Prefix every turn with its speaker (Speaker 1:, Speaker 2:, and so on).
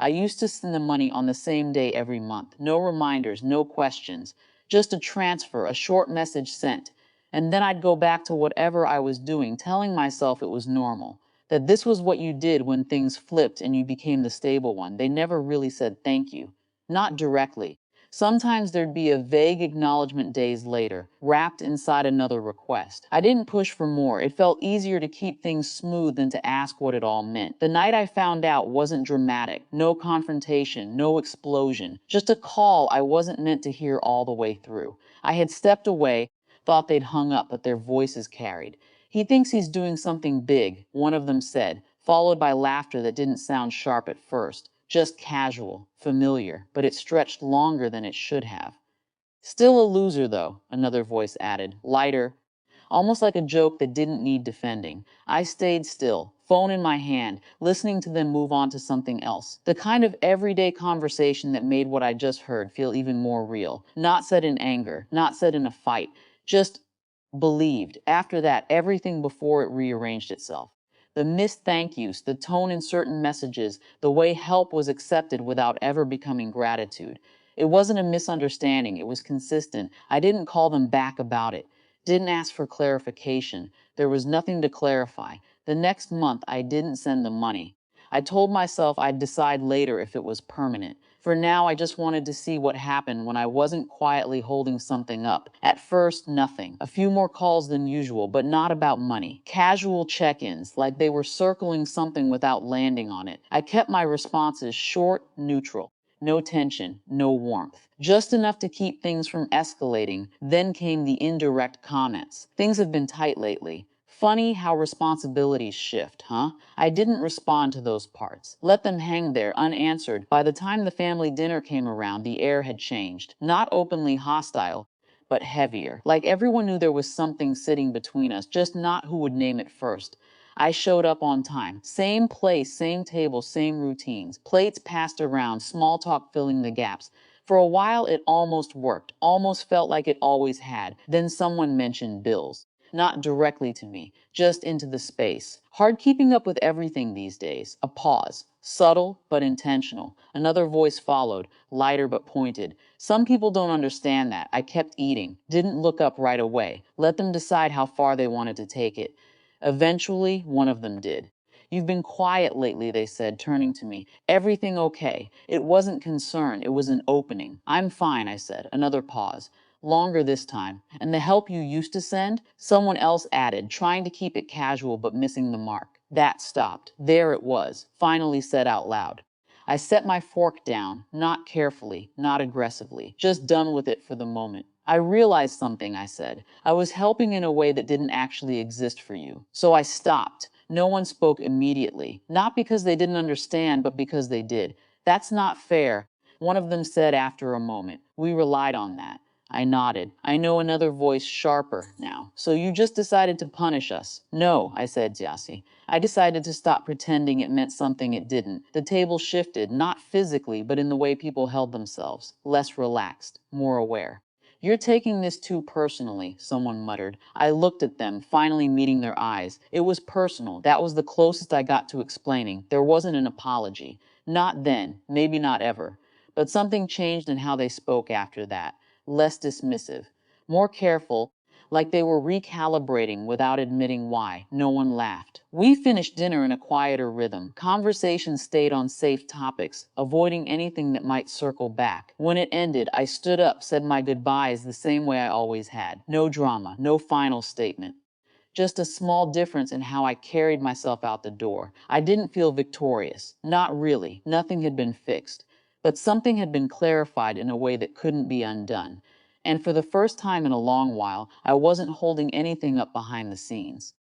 Speaker 1: I used to send the money on the same day every month. No reminders, no questions. Just a transfer, a short message sent. And then I'd go back to whatever I was doing, telling myself it was normal. That this was what you did when things flipped and you became the stable one. They never really said thank you. Not directly. Sometimes there'd be a vague acknowledgement days later, wrapped inside another request. I didn't push for more. It felt easier to keep things smooth than to ask what it all meant. The night I found out wasn't dramatic. No confrontation, no explosion. Just a call I wasn't meant to hear all the way through. I had stepped away, thought they'd hung up, but their voices carried. "He thinks he's doing something big," one of them said, followed by laughter that didn't sound sharp at first. Just casual, familiar, but it stretched longer than it should have. "Still a loser, though," another voice added, lighter, almost like a joke that didn't need defending. I stayed still, phone in my hand, listening to them move on to something else. The kind of everyday conversation that made what I just heard feel even more real. Not said in anger, not said in a fight, just believed. After that, everything before it rearranged itself. The missed thank yous, the tone in certain messages, the way help was accepted without ever becoming gratitude. It wasn't a misunderstanding, it was consistent. I didn't call them back about it. Didn't ask for clarification. There was nothing to clarify. The next month, I didn't send the money. I told myself I'd decide later if it was permanent. For now, I just wanted to see what happened when I wasn't quietly holding something up. At first, nothing. A few more calls than usual, but not about money. Casual check-ins, like they were circling something without landing on it. I kept my responses short, neutral. No tension, no warmth. Just enough to keep things from escalating. Then came the indirect comments. "Things have been tight lately. Funny how responsibilities shift, huh?" I didn't respond to those parts. Let them hang there, unanswered. By the time the family dinner came around, the air had changed. Not openly hostile, but heavier. Like everyone knew there was something sitting between us, just not who would name it first. I showed up on time. Same place, same table, same routines. Plates passed around, small talk filling the gaps. For a while, it almost worked, almost felt like it always had. Then someone mentioned bills. Not directly to me, just into the space. Hard keeping up with everything these days. A pause. Subtle but intentional. Another voice followed, lighter but pointed. Some people don't understand that. I kept eating. Didn't look up right away. Let them decide how far they wanted to take it. Eventually, one of them did. "You've been quiet lately," they said, turning to me. "Everything okay?" It wasn't concern, it was an opening. "I'm fine," I said. Another pause. Longer this time. "And the help you used to send?" Someone else added, trying to keep it casual but missing the mark. That stopped. There it was, finally said out loud. I set my fork down, not carefully, not aggressively, just done with it for the moment. "I realized something," I said. "I was helping in a way that didn't actually exist for you. So I stopped." No one spoke immediately, not because they didn't understand, but because they did. "That's not fair," one of them said after a moment. "We relied on that." I nodded. I know another voice, sharper now. "So you just decided to punish us?" "No," I said, Jassy. "I decided to stop pretending it meant something it didn't." The table shifted, not physically, but in the way people held themselves. Less relaxed, more aware. "You're taking this too personally," someone muttered. I looked at them, finally meeting their eyes. It was personal. That was the closest I got to explaining. There wasn't an apology. Not then, maybe not ever. But something changed in how they spoke after that. Less dismissive, more careful, like they were recalibrating without admitting why. No one laughed. We finished dinner in a quieter rhythm. Conversation stayed on safe topics, avoiding anything that might circle back. When it ended, I stood up, said my goodbyes the same way I always had. No drama, no final statement. Just a small difference in how I carried myself out the door. I didn't feel victorious. Not really. Nothing had been fixed. But something had been clarified in a way that couldn't be undone. And for the first time in a long while, I wasn't holding anything up behind the scenes.